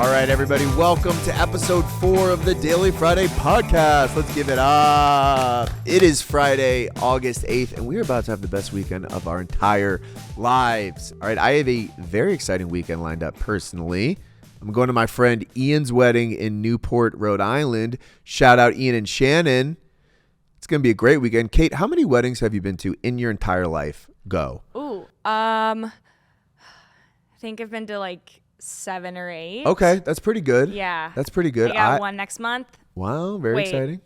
All right, everybody, welcome to episode 4 of the Daily Friday podcast. Let's give it up. It is Friday, August 8th, and we're about to have the best weekend of our entire lives. All right, I have a very exciting weekend lined up personally. I'm going to my friend Ian's wedding in Newport, Rhode Island. Shout out Ian and Shannon. It's going to be a great weekend. Kate, how many weddings have you been to in your entire life? Go. I think I've been to like 7 or 8. Okay, that's pretty good. Yeah. That's pretty good. I got one next month. Wow, very exciting.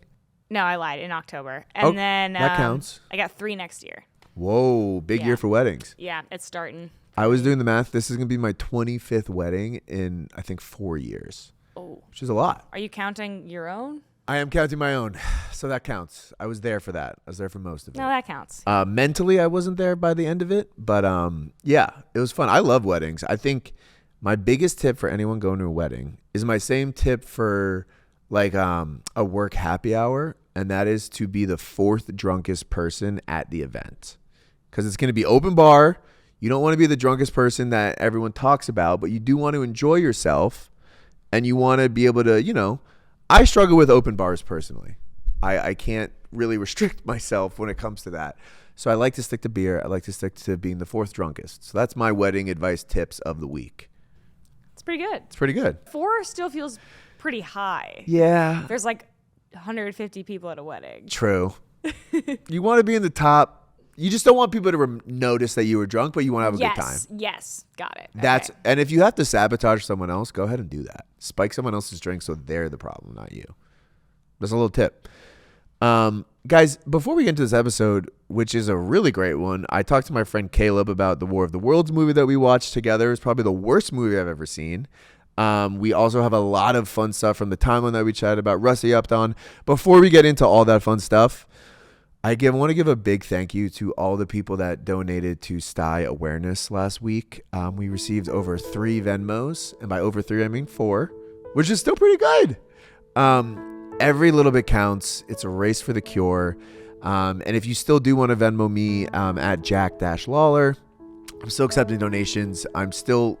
No, I lied. In October. And then that counts. I got 3 next year. Whoa, big year for weddings. Yeah, it's starting. I was doing the math. This is going to be my 25th wedding in, I think, 4 years. Oh. Which is a lot. Are you counting your own? I am counting my own. So that counts. I was there for that. I was there for most of it. No, that counts. Mentally, I wasn't there by the end of it. But yeah, it was fun. I love weddings. I think my biggest tip for anyone going to a wedding is my same tip for like a work happy hour. And that is to be the 4th drunkest person at the event. Because it's going to be open bar. You don't want to be the drunkest person that everyone talks about, but you do want to enjoy yourself. And you want to be able to, you know, I struggle with open bars personally. I can't really restrict myself when it comes to that. So I like to stick to beer. I like to stick to being the 4th drunkest. So that's my wedding advice tips of the week. It's pretty good. It's pretty good. 4 still feels pretty high. Yeah. There's like 150 people at a wedding. True. You want to be in the top. You just don't want people to notice that you were drunk, but you want to have a good time. Yes. Got it. That's okay. And if you have to sabotage someone else, go ahead and do that. Spike someone else's drink so they're the problem, not you. That's a little tip. Guys, before we get into this episode, which is a really great one, I talked to my friend Caleb about the War of the Worlds movie that we watched together. It's probably the worst movie I've ever seen. We also have a lot of fun stuff from the timeline that we chatted about. Rusty upped on. Before we get into all that fun stuff, I want to give a big thank you to all the people that donated to STI awareness last week. We received over 3 Venmos, and by over 3 I mean 4, which is still pretty good. Every little bit counts. It's a race for the cure. And if you still do want to Venmo me at Jack-Lawler, I'm still accepting donations. I'm still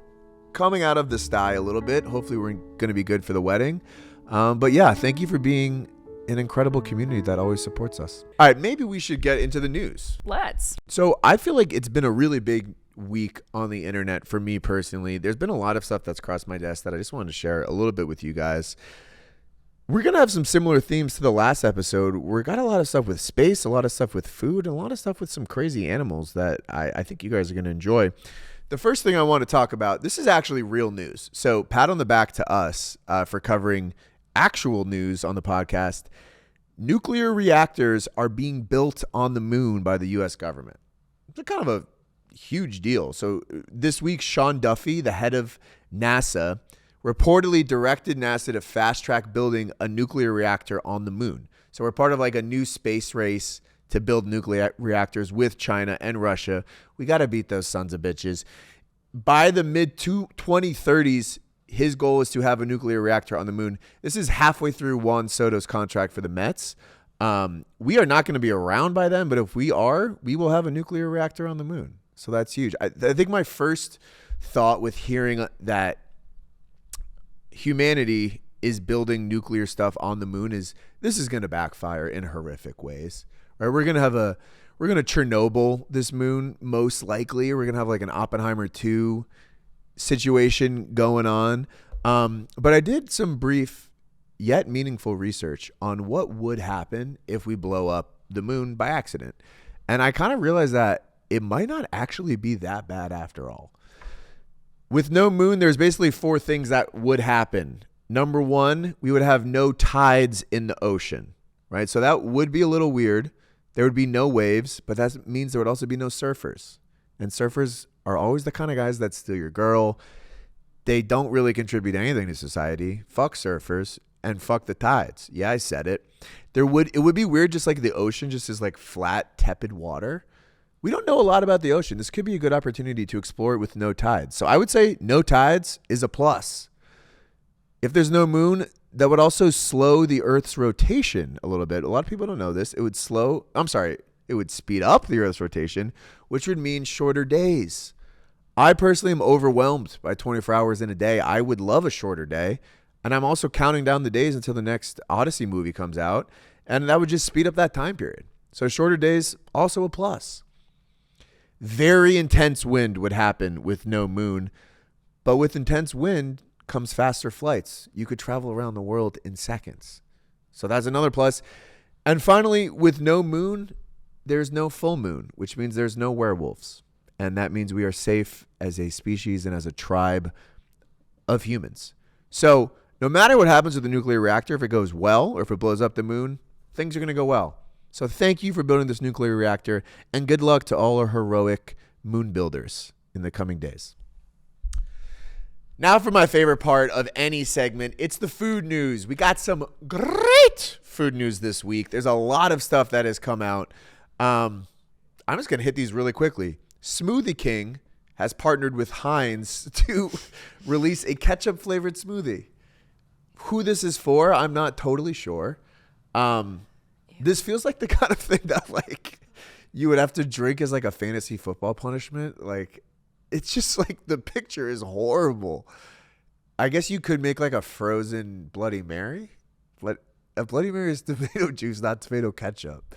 coming out of the STI a little bit. Hopefully we're going to be good for the wedding. But yeah, thank you for being an incredible community that always supports us. All right, maybe we should get into the news. Let's. So I feel like it's been a really big week on the internet for me personally. There's been a lot of stuff that's crossed my desk that I just wanted to share a little bit with you guys. We're going to have some similar themes to the last episode. We've got a lot of stuff with space, a lot of stuff with food, and a lot of stuff with some crazy animals that I think you guys are going to enjoy. The first thing I want to talk about, this is actually real news. So pat on the back to us for covering actual news on the podcast. Nuclear reactors are being built on the moon by the U.S. government. It's kind of a huge deal. So this week, Sean Duffy, the head of NASA, reportedly directed NASA to fast track building a nuclear reactor on the moon. So we're part of like a new space race to build nuclear reactors with China and Russia. We got to beat those sons of bitches. By the mid-2030s, his goal is to have a nuclear reactor on the moon. This is halfway through Juan Soto's contract for the Mets. We are not going to be around by then, but if we are, we will have a nuclear reactor on the moon. So that's huge. I think my first thought with hearing that humanity is building nuclear stuff on the moon is this is going to backfire in horrific ways. Right? We're going to Chernobyl this moon, most likely. We're going to have like an Oppenheimer 2 situation going on. But I did some brief yet meaningful research on what would happen if we blow up the moon by accident. And I kind of realized that it might not actually be that bad after all. With no moon, there's basically 4 things that would happen. Number 1, we would have no tides in the ocean, right? So that would be a little weird. There would be no waves, but that means there would also be no surfers. And surfers are always the kind of guys that steal your girl. They don't really contribute anything to society. Fuck surfers and fuck the tides. Yeah, I said it. It would be weird just like the ocean just is like flat, tepid water. We don't know a lot about the ocean. This could be a good opportunity to explore it with no tides. So I would say no tides is a plus. If there's no moon, that would also slow the Earth's rotation a little bit. A lot of people don't know this. It would speed up the Earth's rotation, which would mean shorter days. I personally am overwhelmed by 24 hours in a day. I would love a shorter day. And I'm also counting down the days until the next Odyssey movie comes out. And that would just speed up that time period. So shorter days, also a plus. Very intense wind would happen with no moon. But with intense wind comes faster flights. You could travel around the world in seconds. So that's another plus. And finally, with no moon, there's no full moon, which means there's no werewolves. And that means we are safe as a species and as a tribe of humans. So no matter what happens with the nuclear reactor, if it goes well or if it blows up the moon, things are going to go well. So thank you for building this nuclear reactor, and good luck to all our heroic moon builders in the coming days. Now for my favorite part of any segment, it's the food news. We got some great food news this week. There's a lot of stuff that has come out. I'm just going to hit these really quickly. Smoothie King has partnered with Heinz to release a ketchup-flavored smoothie. Who this is for, I'm not totally sure. This feels like the kind of thing that like you would have to drink as like a fantasy football punishment. Like, it's just like the picture is horrible. I guess you could make like a frozen Bloody Mary. But a Bloody Mary is tomato juice, not tomato ketchup.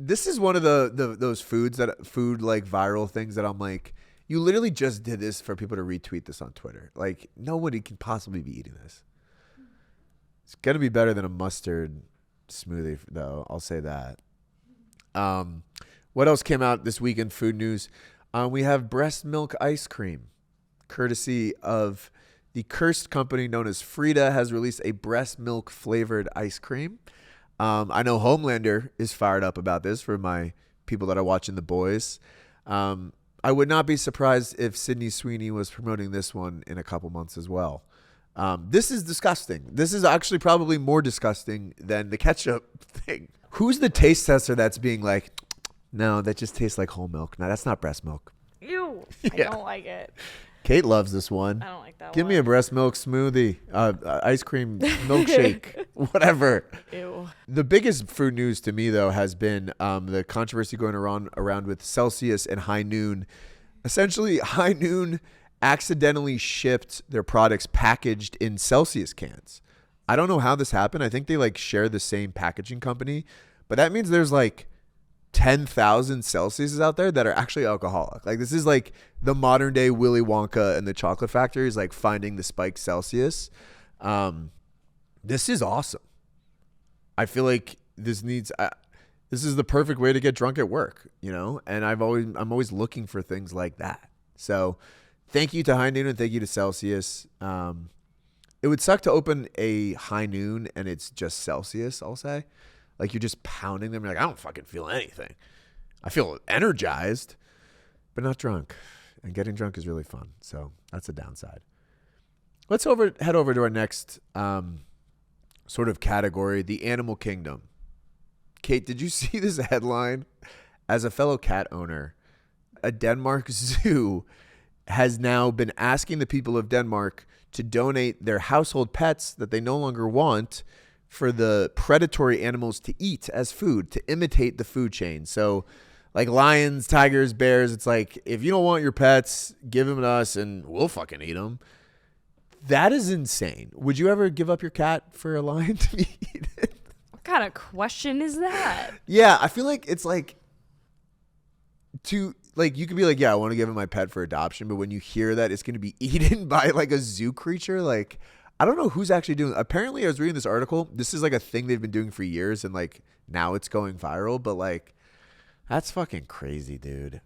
This is one of those food like viral things that I'm like, you literally just did this for people to retweet this on Twitter. Like, nobody can possibly be eating this. It's gonna be better than a mustard smoothie, though. I'll say that. What else came out this week in food news? We have breast milk ice cream, courtesy of the cursed company known as Frida, has released a breast milk flavored ice cream. I know Homelander is fired up about this for my people that are watching The Boys. I would not be surprised if Sydney Sweeney was promoting this one in a couple months as well. This is disgusting. This is actually probably more disgusting than the ketchup thing. Who's the taste tester that's being like, no, that just tastes like whole milk. No, that's not breast milk. Ew. Yeah. I don't like it. Kate loves this one. I don't like that Give one. me a breast milk smoothie, ice cream milkshake, whatever. Ew. The biggest food news to me, though, has been the controversy going around with Celsius and High Noon. Essentially, High Noon accidentally shipped their products packaged in Celsius cans. I don't know how this happened. I think they like share the same packaging company, but that means there's like 10,000 Celsiuses out there that are actually alcoholic. Like, this is like the modern day Willy Wonka and the Chocolate Factory is like finding the spiked Celsius. This is awesome. I feel like this is the perfect way to get drunk at work, you know? And I'm always looking for things like that. So thank you to High Noon and thank you to Celsius. It would suck to open a High Noon and it's just Celsius, I'll say. Like, you're just pounding them. You're like, I don't fucking feel anything. I feel energized, but not drunk. And getting drunk is really fun. So that's a downside. Let's head over to our next sort of category, the animal kingdom. Kate, did you see this headline? As a fellow cat owner, a Denmark zoo has now been asking the people of Denmark to donate their household pets that they no longer want for the predatory animals to eat as food, to imitate the food chain. So like lions, tigers, bears, it's like, if you don't want your pets, give them to us and we'll fucking eat them. That is insane. Would you ever give up your cat for a lion to be eaten? What kind of question is that? Yeah, I feel like it's like you could be like, yeah, I want to give him my pet for adoption, but when you hear that it's going to be eaten by like a zoo creature, like, I don't know who's actually doing it. Apparently, I was reading this article. This is like a thing they've been doing for years, and like now it's going viral. But like, that's fucking crazy, dude.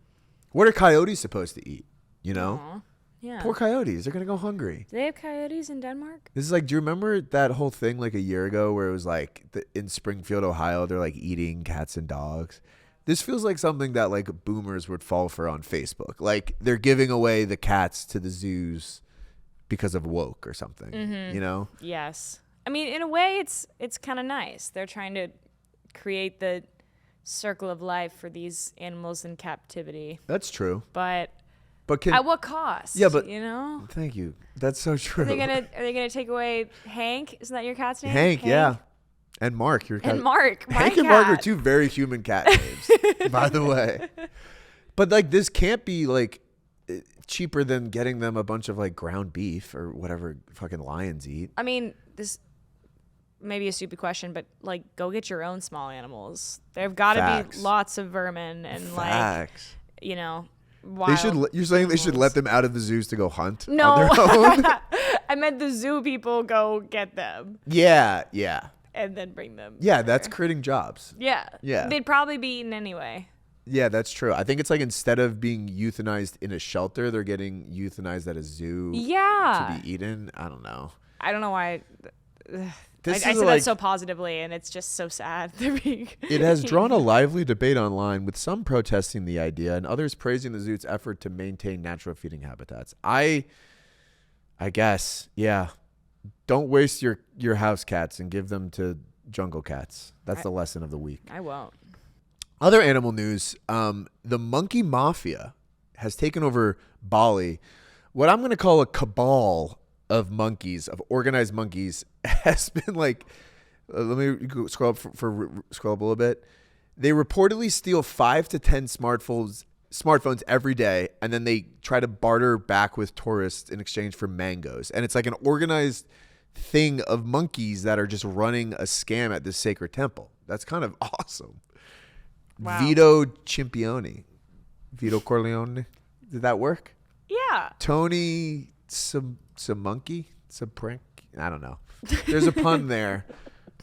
What are coyotes supposed to eat? You know? Aww. Yeah. Poor coyotes. They're gonna go hungry. Do they have coyotes in Denmark? This is like, do you remember that whole thing like a year ago where it was like in Springfield, Ohio, they're like eating cats and dogs? This feels like something that like boomers would fall for on Facebook. Like, they're giving away the cats to the zoos because of woke or something, you know? Yes. I mean, in a way, it's kind of nice. They're trying to create the circle of life for these animals in captivity. That's true. But can, at what cost? Yeah, but you know? Thank you. That's so true. Are they gonna take away Hank? Isn't that your cat's name? Hank, yeah. And Mark, your cat. And Mark. Hank my and Mark cat. are two very human cat names, by the way. But like this can't be like cheaper than getting them a bunch of like ground beef or whatever fucking lions eat. I mean, this may be a stupid question, but like, go get your own small animals. There've got to be lots of vermin and Facts. like, you know, They should. You're saying they should let them out of the zoos to go hunt no. on their own? I meant the zoo people go get them. Yeah. And then bring them. Yeah, here. that's creating jobs. Yeah. Yeah. They'd probably be eaten anyway. Yeah, that's true. I think it's like instead of being euthanized in a shelter, they're getting euthanized at a zoo. Yeah. To be eaten. I don't know. I don't know why. I said like, that so positively, and it's just so sad. It has drawn a lively debate online, with some protesting the idea and others praising the zoo's effort to maintain natural feeding habitats. I guess, yeah. Don't waste your house cats and give them to jungle cats. That's the lesson of the week. I won't. Other animal news, the monkey mafia has taken over Bali. What I'm going to call a cabal of monkeys, of organized monkeys, has been like, let me scroll up scroll up a little bit. They reportedly steal 5 to 10 smartphones every day, and then they try to barter back with tourists in exchange for mangoes. And it's like an organized thing of monkeys that are just running a scam at this sacred temple. That's kind of awesome. Wow. Vito Corleone. Did that work? Yeah. Tony some monkey, some prank. I don't know. There's a pun there.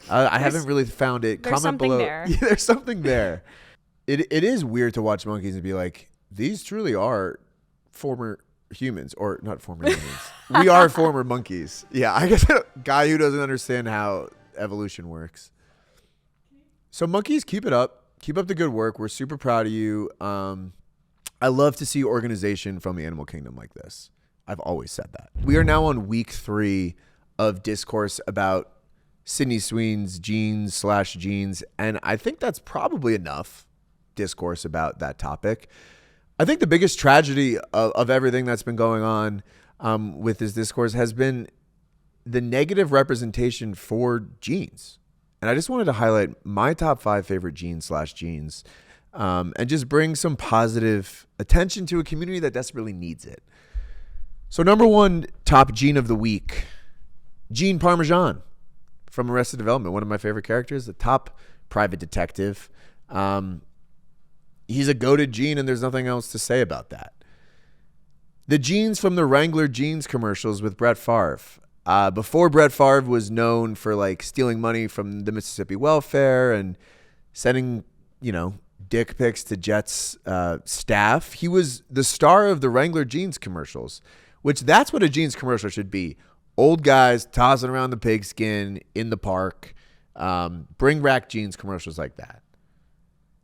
I haven't really found it. There's Comment below. there. Yeah, there's something there. It is weird to watch monkeys and be like, these truly are former humans, or not former humans. We are former monkeys. Yeah, I guess a guy who doesn't understand how evolution works. So monkeys, keep it up. Keep up the good work. We're super proud of you. I love to see organization from the animal kingdom like this. I've always said that. We are now on week 3 of discourse about Sydney Sweeney's jeans, and I think that's probably enough discourse about that topic. I think the biggest tragedy of everything that's been going on with this discourse has been the negative representation for jeans. And I just wanted to highlight my top 5 favorite jeans, and just bring some positive attention to a community that desperately needs it. So number 1 top jean of the week, Gene Parmesan from Arrested Development, one of my favorite characters, the top private detective. He's a goated Gene, and there's nothing else to say about that. The jeans from the Wrangler jeans commercials with Brett Favre. Before Brett Favre was known for like stealing money from the Mississippi welfare and sending, dick pics to Jets staff, he was the star of the Wrangler jeans commercials, which that's what a jeans commercial should be. Old guys tossing around the pigskin in the park. Bring back jeans commercials like that.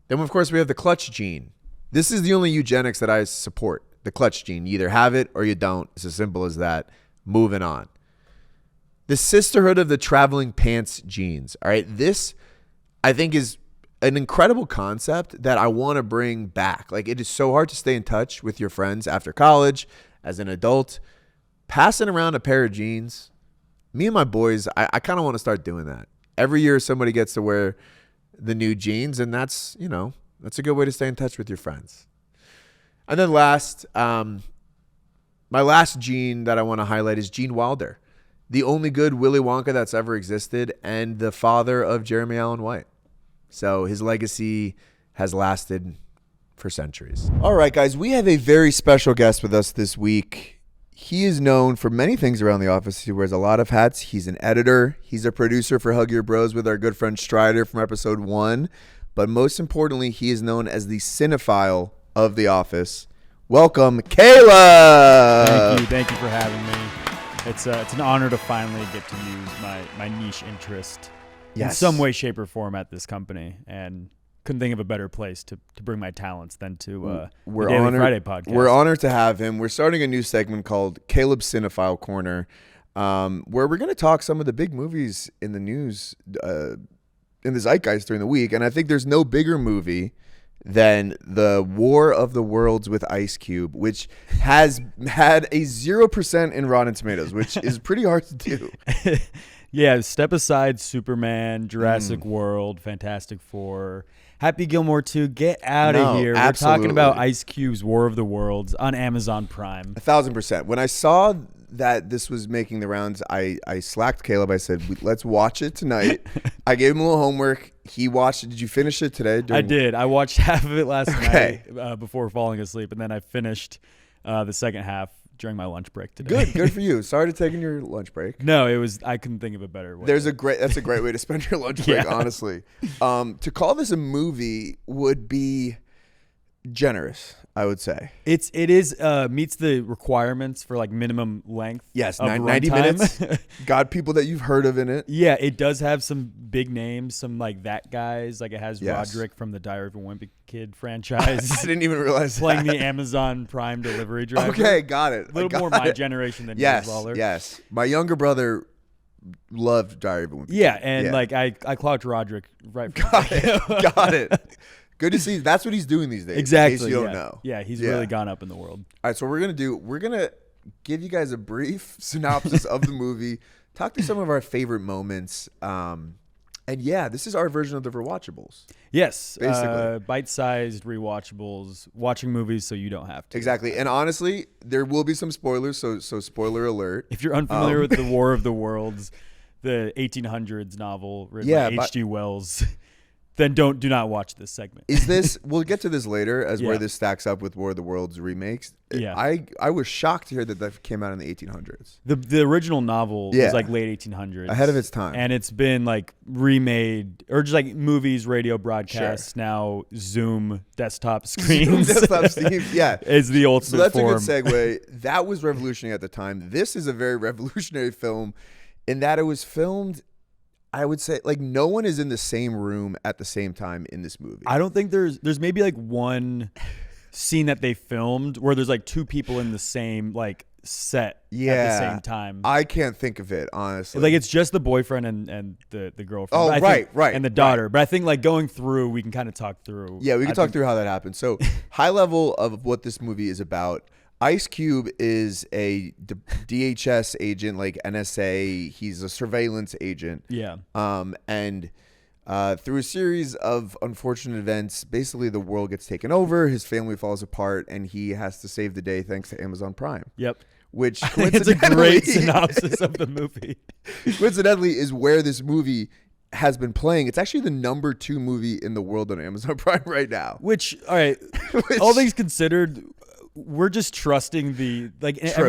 Then, of course, we have the clutch gene. This is the only eugenics that I support, the clutch gene. You either have it or you don't. It's as simple as that. Moving on. The sisterhood of the traveling pants jeans. All right. This, I think, is an incredible concept that I want to bring back. Like, it is so hard to stay in touch with your friends after college, as an adult. Passing around a pair of jeans, me and my boys, I kind of want to start doing that. Every year somebody gets to wear the new jeans, and that's a good way to stay in touch with your friends. And then last, my last Gene that I want to highlight is Gene Wilder, the only good Willy Wonka that's ever existed, and the father of Jeremy Allen White. So his legacy has lasted for centuries. All right, guys, we have a very special guest with us this week. He is known for many things around the office. He wears a lot of hats. He's an editor. He's a producer for Hug Your Bros with our good friend Strider from episode 1. But most importantly, he is known as the cinephile of the office. Welcome, Kayla. Thank you for having me. It's an honor to finally get to use my niche interest in some way, shape, or form at this company. And couldn't think of a better place to bring my talents than to the Daily Friday podcast. We're honored to have him. We're starting a new segment called Caleb's Cinephile Corner, where we're going to talk some of the big movies in the news, in the zeitgeist during the week. And I think there's no bigger movie than the War of the Worlds with Ice Cube, which has had a 0% in Rotten Tomatoes, which is pretty hard to do. Yeah, step aside Superman, Jurassic World, Fantastic Four, Happy Gilmore 2. Get out of here. We're talking about Ice Cube's War of the Worlds on Amazon Prime. 1,000%. When I saw that this was making the rounds, I slacked Caleb. I said, let's watch it tonight. I gave him a little homework. He watched it. Did you finish it today? I did. I watched half of it last night before falling asleep, and then I finished the second half during my lunch break today. Good for you. Sorry to taking your lunch break. No, it was. I couldn't think of a better way. That's a great way to spend your lunch break. Honestly, to call this a movie would be generous, I would say. It is meets the requirements for like minimum length. Yes, of 90 minutes. Got people that you've heard of in it. Yeah, it does have some big names, some like that guys. Like it has Yes. Roderick from the Diary of a Wimpy Kid franchise. I didn't even realize playing that. the Amazon Prime delivery driver. Okay, got it. A little more my generation than yours, Lawler. Yes. My younger brother loved Diary of a Wimpy Kid. Yeah, and like I clocked Roderick right from Got it. Good to see. That's what he's doing these days. Exactly. In case you don't know. Yeah, he's really gone up in the world. All right, so what we're going to give you guys a brief synopsis of the movie, talk through some of our favorite moments. And yeah, this is our version of the rewatchables. Yes. Basically. Bite-sized rewatchables, watching movies so you don't have to. Exactly. And honestly, there will be some spoilers, so spoiler alert. If you're unfamiliar with the War of the Worlds, the 1800s novel written by H.G. Wells, then do not watch this segment. Is this? We'll get to this later as where Yeah. this stacks up with War of the Worlds remakes. Yeah. I was shocked to hear that came out in the 1800s. The original novel Yeah. was like late 1800s. Ahead of its time. And it's been like remade, or just like movies, radio broadcasts, now Zoom desktop screens. Desktop Steve, yeah. Is the ultimate So that's form. a good segue. That was revolutionary at the time. This is a very revolutionary film in that it was filmed, I would say, like no one is in the same room at the same time in this movie. I don't think there's maybe like one scene that they filmed where there's like two people in the same like set at the same time. I can't think of it, honestly. Like it's just the boyfriend and the girlfriend. Oh, I think, right. And the daughter. But I think like going through, we can kind of talk through. Yeah, we can talk through how that happened. So high level of what this movie is about. Ice Cube is a DHS agent, like NSA. He's a surveillance agent. Yeah. And through a series of unfortunate events, basically the world gets taken over, his family falls apart, and he has to save the day thanks to Amazon Prime. Yep. Which it's a great synopsis of the movie. Coincidentally, is where this movie has been playing. It's actually the number 2 movie in the world on Amazon Prime right now. Which, all right, all things considered, we're just trusting every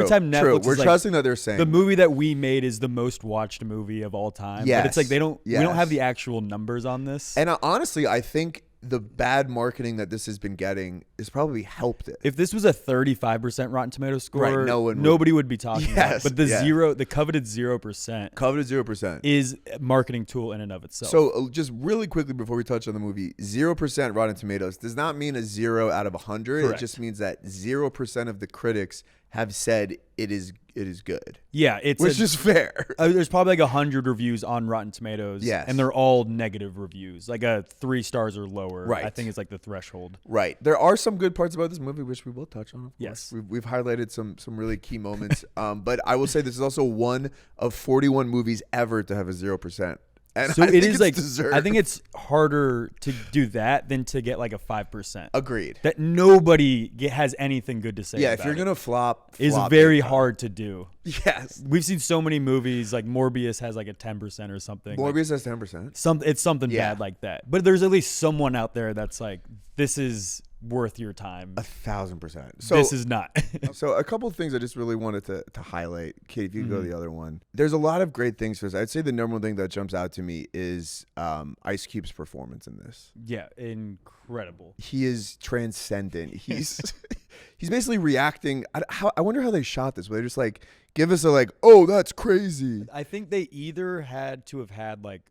time Netflix we're is trusting that they're saying the movie that we made is the most watched movie of all time. Yes. But it's like we don't Yes. have the actual numbers on this. And honestly, I think the bad marketing that this has been getting has probably helped it. If this was a 35% Rotten Tomato score, Right, nobody would be talking about it. But the coveted 0% Coveted 0%. is a marketing tool in and of itself. So just really quickly before we touch on the movie, 0% Rotten Tomatoes does not mean a 0 out of 100. Correct. It just means that 0% of the critics have said it is good. yeah, Which is fair. There's probably like 100 reviews on Rotten Tomatoes. Yes. And they're all negative reviews. Like a 3 stars or lower. Right. I think it's like the threshold. Right. There are some good parts about this movie, which we will touch on, of course. Yes. We've highlighted some really key moments. But I will say this is also one of 41 movies ever to have a 0%. And So I it think is it's like deserved. I think it's harder to do that than to get like a 5%. Agreed. That nobody has anything good to say. Yeah, about if you're it. gonna flop is very big time. hard to do. Yes. We've seen so many movies like Morbius has like a 10% or something. Morbius has 10%. It's something Yeah. bad like that. But there's at least someone out there that's like, this is worth your time. 1,000%. So This is not. So a couple of things I just really wanted to highlight. Kate, if you could go to the other one. There's a lot of great things for this. I'd say the number one thing that jumps out to me is Ice Cube's performance in this. Yeah, incredible. He is transcendent. He's basically reacting. I wonder how they shot this. Where they just like give us a like, oh, that's crazy. I think they either had to have had like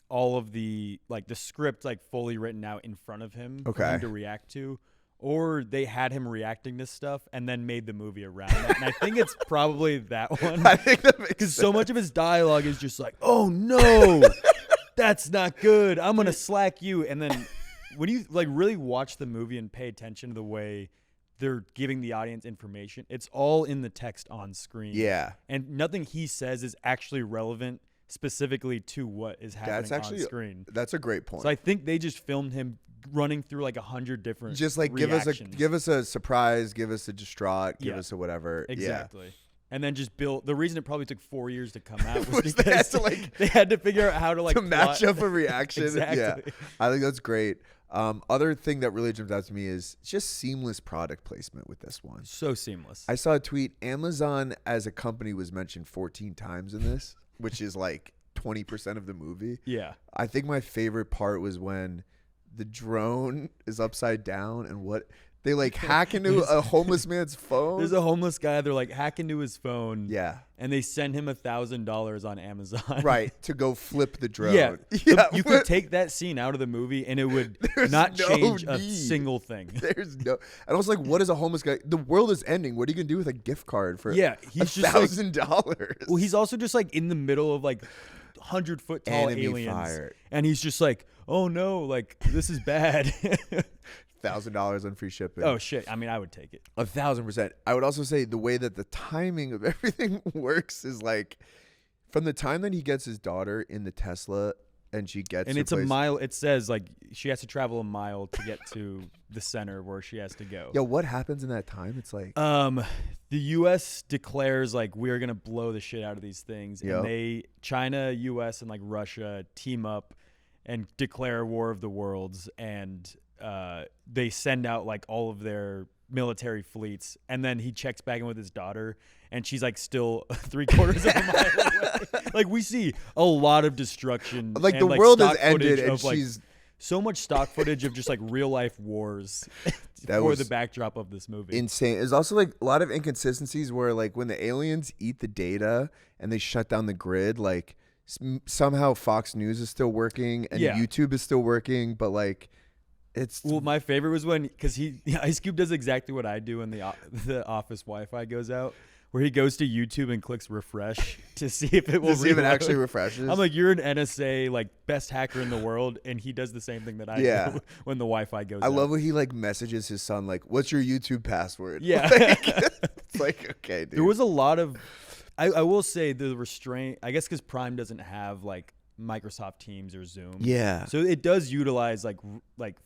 all of the like the script like fully written out in front of him for Okay. him to react to, or they had him reacting to stuff and then made the movie around it. And I think it's probably that one. I think that makes Because sense. so much of his dialogue is just like, oh no, that's not good. I'm going to slack you. And then when you like really watch the movie and pay attention to the way they're giving the audience information, it's all in the text on screen. Yeah. And nothing he says is actually relevant specifically to what is happening on screen. That's a great point. So I think they just filmed him running through like 100 different just like reactions. give us a surprise, give us a distraught, give us a whatever. Exactly. Yeah. And then just build. The reason it probably took 4 years to come out was because they had to figure out how to like match up a reaction. Exactly. Yeah, I think that's great. Other thing that really jumped out to me is just seamless product placement with this one. So seamless. I saw a tweet. Amazon as a company was mentioned 14 times in this, which is like 20% of the movie. Yeah. I think my favorite part was when the drone is upside down and what they like hack into a homeless man's phone. There's a homeless guy. They're like hack into his phone. Yeah. And they send him $1,000 on Amazon. Right. To go flip the drone. Yeah. You could take that scene out of the movie and it would not change a single thing. There's no. And I was like, what is a homeless guy? The world is ending. What are you going to do with a gift card for he's $1,000? Well, he's also just like in the middle of like 100-foot tall aliens. Fire. And he's just like, oh no, like this is bad. $1,000 on free shipping. Oh shit! I mean, I would take it 1,000%. I would also say the way that the timing of everything works is like, from the time that he gets his daughter in the Tesla and she gets, and it's a mile. It says like she has to travel a mile to get to the center where she has to go. Yeah, what happens in that time? It's like, the U.S. declares like we're gonna blow the shit out of these things, and China, U.S. and like Russia team up and declare War of the Worlds, and they send out like all of their military fleets, and then he checks back in with his daughter and she's like still 3/4 of a mile away. Like we see a lot of destruction, like and, the like, world has ended and of, like, she's so much stock footage of just like real life wars for the backdrop of this movie. Insane. There's also like a lot of inconsistencies where like when the aliens eat the data and they shut down the grid, like somehow Fox News is still working and YouTube is still working, but like well, my favorite was when, because Ice Cube does exactly what I do when the office Wi-Fi goes out, where he goes to YouTube and clicks refresh to see if it will see if it actually refreshes. I'm like, you're an NSA like best hacker in the world, and he does the same thing that I do when the Wi-Fi goes out. I love when he like messages his son like, "What's your YouTube password?" Yeah, it's like, okay, dude. There was a lot of, I will say the restraint. I guess because Prime doesn't have like Microsoft Teams or Zoom. Yeah. So it does utilize like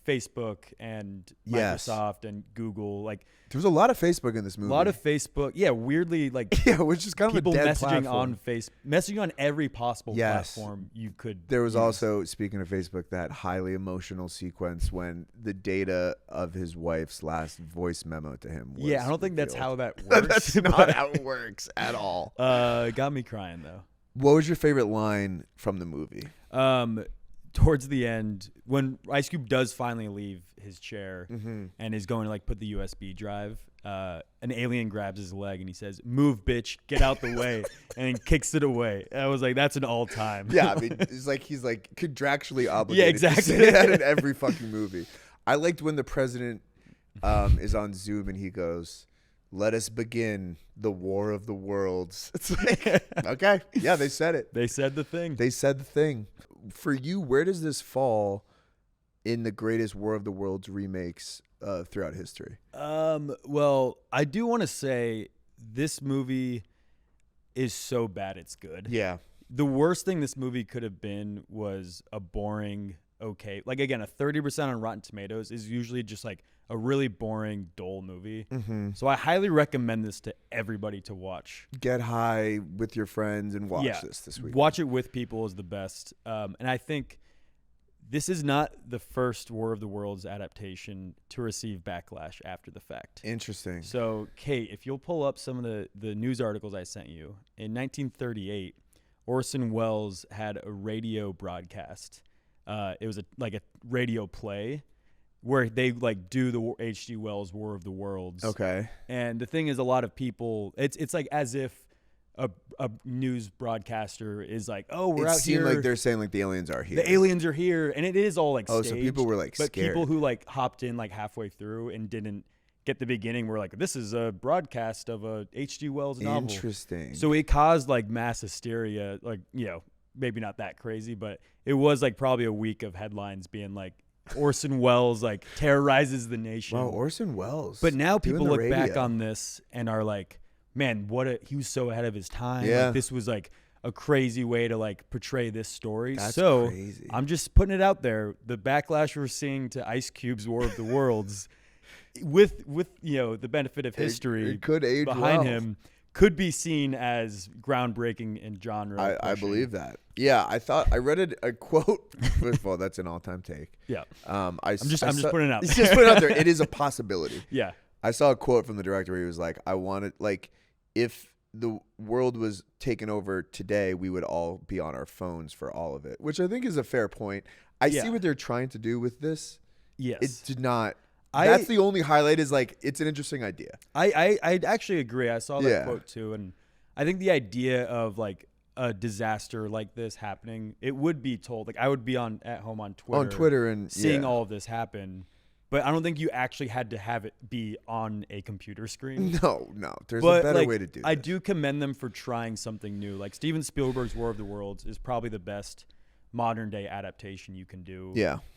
Facebook and Microsoft and Google. Like there was a lot of Facebook in this movie. A lot of Facebook. Yeah, weirdly like which is kind of people a dead messaging platform. Messaging on every possible platform you could. There was also, speaking of Facebook, that highly emotional sequence when the data of his wife's last voice memo to him was I don't think that's how that works. That's not how it works at all. It got me crying though. What was your favorite line from the movie? Towards the end, when Ice Cube does finally leave his chair and is going to like put the USB drive, an alien grabs his leg and he says, "Move, bitch, get out the way," and then kicks it away. And I was like, that's an all-time. Yeah, I mean, it's like he's like contractually obligated exactly. to say that in every fucking movie. I liked when the president is on Zoom and he goes, "Let us begin the War of the Worlds." It's like, okay, yeah, they said it. They said the thing. They said the thing. For you, where does this fall in the greatest War of the Worlds remakes throughout history? Well, I do want to say this movie is so bad it's good. Yeah. The worst thing this movie could have been was a boring, okay. Like, again, a 30% on Rotten Tomatoes is usually just like a really boring, dull movie. Mm-hmm. So I highly recommend this to everybody to watch. Get high with your friends and watch this week. Watch it with people is the best. And I think this is not the first War of the Worlds adaptation to receive backlash after the fact. Interesting. So, Kate, if you'll pull up some of the news articles I sent you, in 1938, Orson Welles had a radio broadcast. It was a radio play where they like do the H.G. Wells War of the Worlds. Okay. And the thing is, a lot of people, it's like as if a news broadcaster is like, "Oh, we're out here." It seemed like they're saying like the aliens are here. The aliens are here, and it is all like staged. So people were like but scared. People who like hopped in like halfway through and didn't get the beginning were like, "This is a broadcast of a H.G. Wells novel." Interesting. So it caused like mass hysteria, like, you know, maybe not that crazy, but it was like probably a week of headlines being like, Orson Welles like terrorizes the nation. Wow, Orson Welles. But now people look back on this and are like, man, he was so ahead of his time. Yeah. Like, this was like a crazy way to like portray this story. That's so crazy. I'm just putting it out there. The backlash we're seeing to Ice Cube's War of the Worlds, with the benefit of history it could age behind well. him, could be seen as groundbreaking in genre. I believe that. Yeah, I read a quote. First of all, that's an all-time take. Yeah. I'm just putting it out there. Just put it out there. It is a possibility. Yeah. I saw a quote from the director where he was like, I wanted, like, if the world was taken over today, we would all be on our phones for all of it, which I think is a fair point. I see what they're trying to do with this. Yes. It did not. That's the only highlight is like, it's an interesting idea. I actually agree. I saw that quote too. And I think the idea of like a disaster like this happening, it would be told. Like I would be at home on Twitter and seeing all of this happen. But I don't think you actually had to have it be on a computer screen. No. There's a better way to do it. I do commend them for trying something new. Like Steven Spielberg's War of the Worlds is probably the best modern day adaptation you can do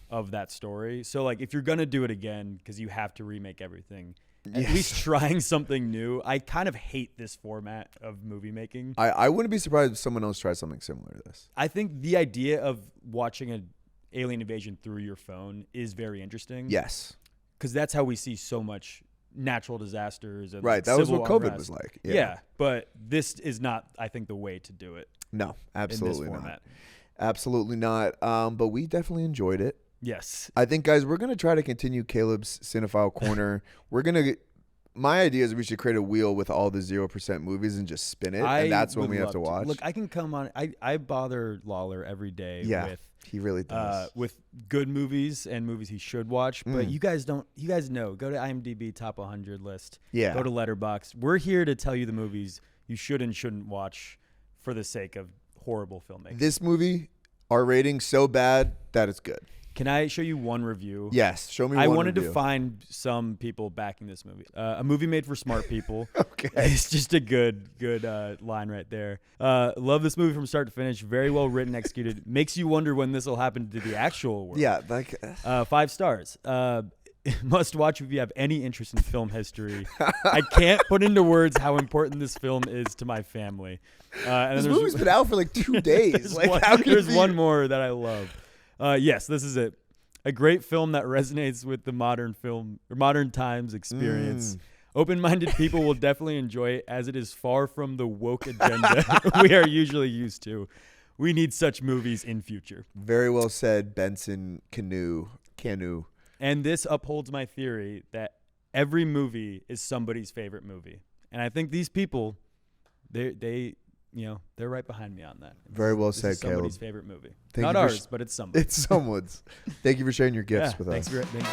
of that story. So like if you're going to do it again, because you have to remake everything, at least trying something new. I kind of hate this format of movie making. I wouldn't be surprised if someone else tries something similar to this. I think the idea of watching an alien invasion through your phone is very interesting. Yes. Because that's how we see so much natural disasters. And right. That was what COVID was like. Yeah. But this is not, I think, the way to do it. No, absolutely in this not. format. Absolutely not. But we definitely enjoyed it. Yes. I think, guys, we're going to try to continue Caleb's Cinephile Corner. My idea is we should create a wheel with all the 0% movies and just spin it. And that's when we have to watch. Look, I can come on. I bother Lawler every day with he really does. With good movies and movies he should watch. But you guys don't. You guys know. Go to IMDb top 100 list. Yeah. Go to Letterboxd. We're here to tell you the movies you should and shouldn't watch for the sake of horrible filmmaking. This movie, our rating so bad that it's good. Can I show you one review? Yes, show me one I review. wanted to find some people backing this movie. A movie made for smart people. Okay. It's just a good line right there. Love this movie from start to finish. Very well written, executed. Makes you wonder when this will happen to the actual world. Yeah, like 5 stars. Must watch if you have any interest in film history. I can't put into words how important this film is to my family. And this movie's been out for like 2 days. There's one more that I love. Yes, this is it. A great film that resonates with the modern times experience. Open-minded people will definitely enjoy it, as it is far from the woke agenda we are usually used to. We need such movies in future. Very well said, Benson Canu. And this upholds my theory that every movie is somebody's favorite movie. And I think these people, they're right behind me on that. Very well said, Caleb. Somebody's favorite movie. Not ours, but it's somebody's. It's someone's. Thank you for sharing your gifts with us. Thanks for having me.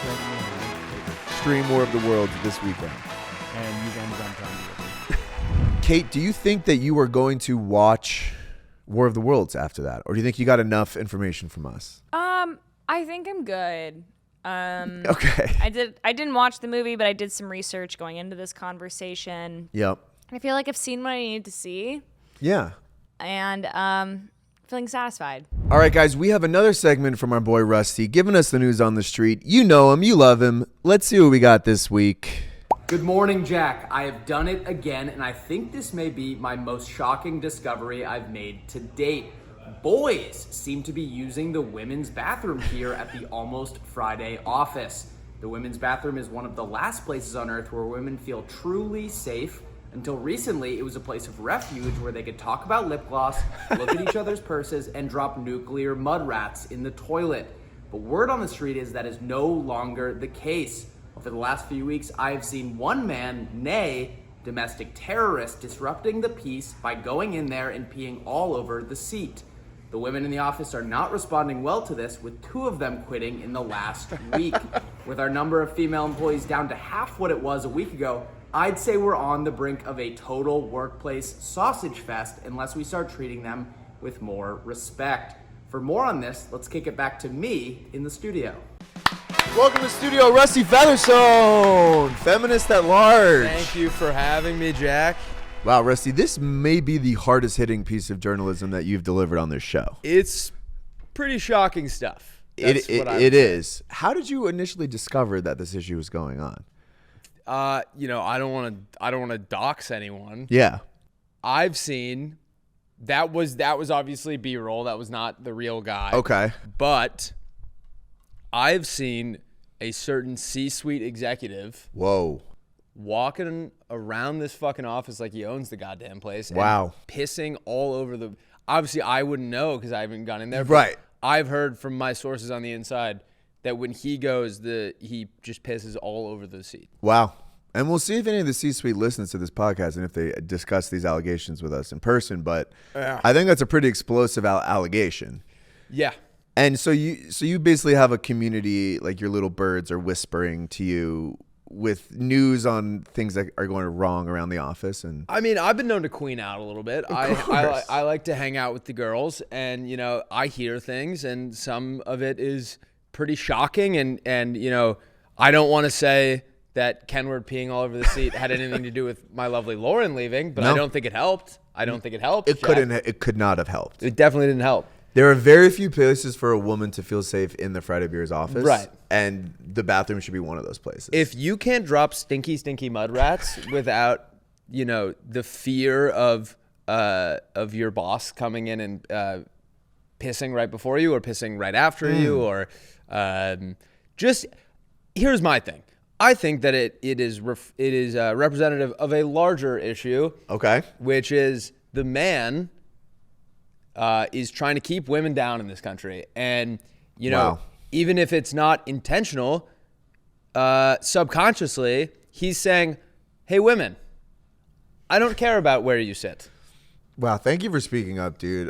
Stream War of the Worlds this weekend. And use Amazon Prime. Kate, do you think that you are going to watch War of the Worlds after that? Or do you think you got enough information from us? I think I'm good. Okay. I didn't watch the movie, but I did some research going into this conversation. Yep. I feel like I've seen what I needed to see. Yeah. And feeling satisfied. All right, guys, we have another segment from our boy Rusty giving us the news on the street. You know him, you love him. Let's see what we got this week. Good morning, Jack. I have done it again, and I think this may be my most shocking discovery I've made to date. Boys seem to be using the women's bathroom here at the Almost Friday office. The women's bathroom is one of the last places on earth where women feel truly safe. Until recently, it was a place of refuge where they could talk about lip gloss, look at each other's purses, and drop nuclear mud rats in the toilet. But word on the street is that is no longer the case. For the last few weeks, I have seen one man, nay, domestic terrorist, disrupting the peace by going in there and peeing all over the seat. The women in the office are not responding well to this, with 2 of them quitting in the last week. With our number of female employees down to half what it was a week ago, I'd say we're on the brink of a total workplace sausage fest unless we start treating them with more respect. For more on this, let's kick it back to me in the studio. Welcome to the studio, Rusty Featherstone, Feminist at large. Thank you for having me, Jack. Wow, Rusty, this may be the hardest hitting piece of journalism that you've delivered on this show. It's pretty shocking stuff. It is. How did you initially discover that this issue was going on? I don't want to dox anyone. Yeah. I've seen That was obviously B-roll. That was not the real guy. Okay. But I've seen a certain C-suite executive Whoa. walking around this fucking office like he owns the goddamn place. Wow. And pissing all over the. Obviously, I wouldn't know because I haven't gone in there. But Right. I've heard from my sources on the inside that when he goes, he just pisses all over the seat. Wow. And we'll see if any of the C-suite listens to this podcast and if they discuss these allegations with us in person. But I think that's a pretty explosive allegation. Yeah. And so you basically have a community, like your little birds are whispering to you with news on things that are going wrong around the office. And I mean, I've been known to queen out a little bit. I like to hang out with the girls, and I hear things, and some of it is pretty shocking. And I don't want to say that Kenward peeing all over the seat had anything to do with my lovely Lauren leaving, but No. I don't think it helped. it couldn't. It could not have helped. It definitely didn't help. There are very few places for a woman to feel safe in the Friday Beers office. Right. And the bathroom should be one of those places. If you can't drop stinky mud rats without, the fear of your boss coming in and pissing right before you or pissing right after you, or just here's my thing. I think that it is representative of a larger issue. Okay. Which is the man is trying to keep women down in this country. And, Wow. even if it's not intentional, subconsciously, he's saying, hey, women, I don't care about where you sit. Wow. Thank you for speaking up, dude.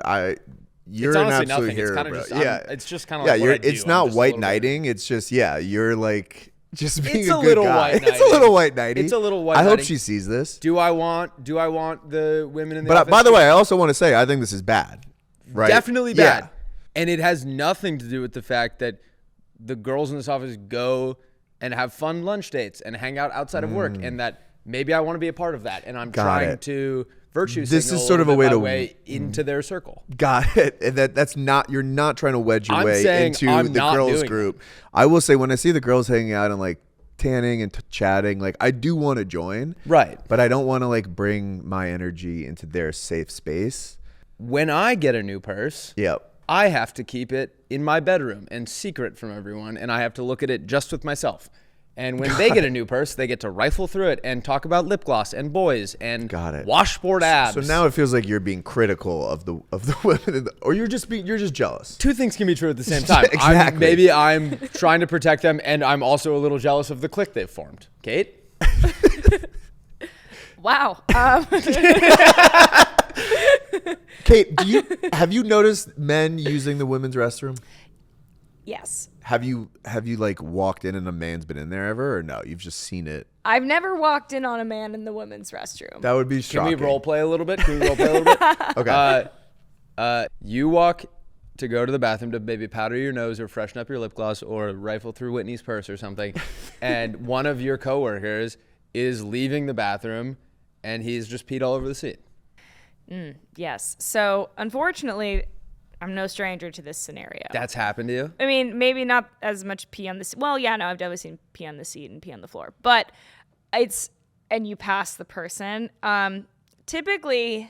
You're It's an honestly absolute nothing. hero, It's kind of bro. just, yeah. it's just kind of like what I do. It's I'm not just a white little bit- knighting. It's just, you're like just being It's a a good little guy. white It's a little knighting. white knighting. It's a little white I hope knighting. she sees this. Do I want the women in the But office? by the way, I also want to say I think this is bad. Right? Definitely bad. Yeah. And it has nothing to do with the fact that the girls in this office go and have fun lunch dates and hang out outside of work, and that maybe I want to be a part of that, and I'm trying it. to virtue This signal is sort of a way my to- way into their circle. Got it. And that's not, you're not trying to wedge your I'm way saying into I'm the not girls doing group. I will say when I see the girls hanging out and like tanning and chatting, like I do want to join. Right. But I don't want to like bring my energy into their safe space. When I get a new purse, Yep. I have to keep it in my bedroom and secret from everyone, and I have to look at it just with myself. And when they get a new purse, they get to rifle through it and talk about lip gloss and boys and Got it. washboard abs. So now it feels like you're being critical of the women, or you're just jealous. Two things can be true at the same time. Exactly. Maybe I'm trying to protect them, and I'm also a little jealous of the clique they've formed. Kate? Wow. Kate, have you noticed men using the women's restroom? Yes. Have you like walked in and a man's been in there ever, or no? You've just seen it. I've never walked in on a man in the women's restroom. That would be Can shocking. we role play a little bit? Okay. You walk to go to the bathroom to maybe powder your nose or freshen up your lip gloss or rifle through Whitney's purse or something, and one of your coworkers is leaving the bathroom and he's just peed all over the seat. Yes. So unfortunately, I'm no stranger to this scenario. That's happened to you? I mean, maybe not as much pee on the seat. Well, yeah, no, I've definitely seen pee on the seat and pee on the floor. But and you pass the person. Typically,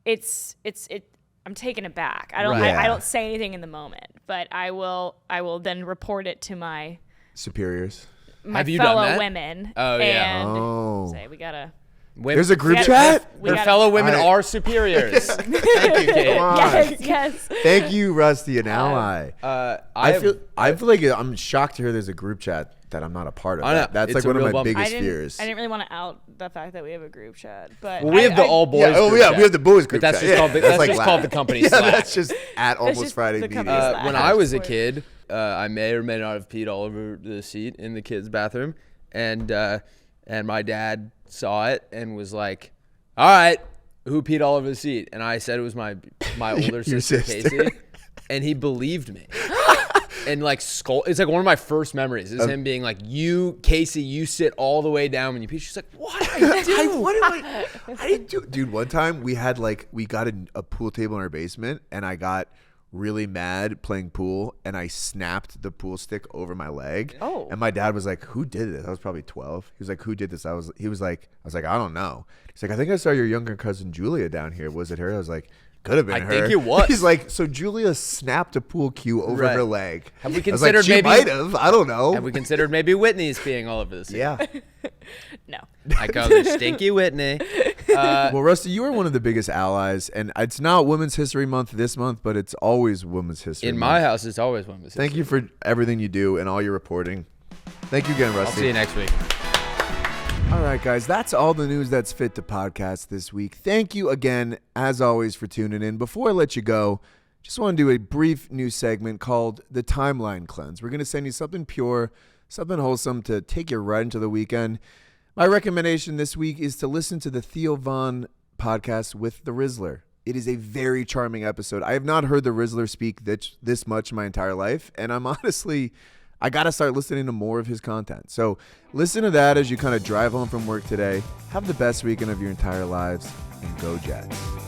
I'm taken aback. I don't Right. I don't say anything in the moment, but I will then report it to my Superiors. Have you done fellow that? women. Oh, yeah. And Oh. say we gotta. There's a group we chat. gotta- we Her gotta- fellow women I- are superiors. Thank you, Kate. Come on. Yes. Thank you, Rusty, an ally. I feel like I'm shocked to hear there's a group chat that I'm not a part of. I know. That's It's like a one of real my bummer. biggest I fears. didn't really want to out the fact that we have a group chat, but Well, we have the all boys. Yeah, group chat. we have the boys group But that's chat. just called the, that's like just Slack. called the company Yeah, Slack. that's just at Almost just Friday the media. company Slack. When I was a Support. kid, I may or may not have peed all over the seat in the kids' bathroom, and my dad saw it and was like, "All right, who peed all over the seat?" And I said it was my older Your sister, sister. Casey, and he believed me. And like it's like one of my first memories is him being like, "You, Casey, you sit all the way down when you pee." She's like, "What did I do? I didn't do. Dude, one time we got a pool table in our basement, and I got really mad playing pool, and I snapped the pool stick over my leg. Oh. And my dad was like, "Who did this?" I was probably 12. He was like, "Who did this?" I was like, "I don't know." He's like, "I think I saw your younger cousin Julia down here. Was it her?" I was like, could have been I her. think it was. He's like, so Julia snapped a pool cue over Right. her leg. Have we I was like, considered she maybe? might have. I don't know. Have we considered maybe Whitney's being all over the scene? Yeah. No. I call her Stinky Whitney. Well, Rusty, you are one of the biggest allies, and it's not Women's History Month this month, but it's always Women's History In Month. my house, it's always Women's History. Thank you for everything you do and all your reporting. Thank you again, Rusty. I'll see you next week. All right, guys, that's all the news that's fit to podcast this week. Thank you again, as always, for tuning in. Before I let you go, just want to do a brief news segment called the Timeline Cleanse. We're going to send you something pure, something wholesome to take you right into the weekend. My recommendation this week is to listen to the Theo Von podcast with the Rizzler. It is a very charming episode. I have not heard the Rizzler speak this much in my entire life, and I'm honestly... I got to start listening to more of his content. So listen to that as you kind of drive home from work today. Have the best weekend of your entire lives, and go Jets.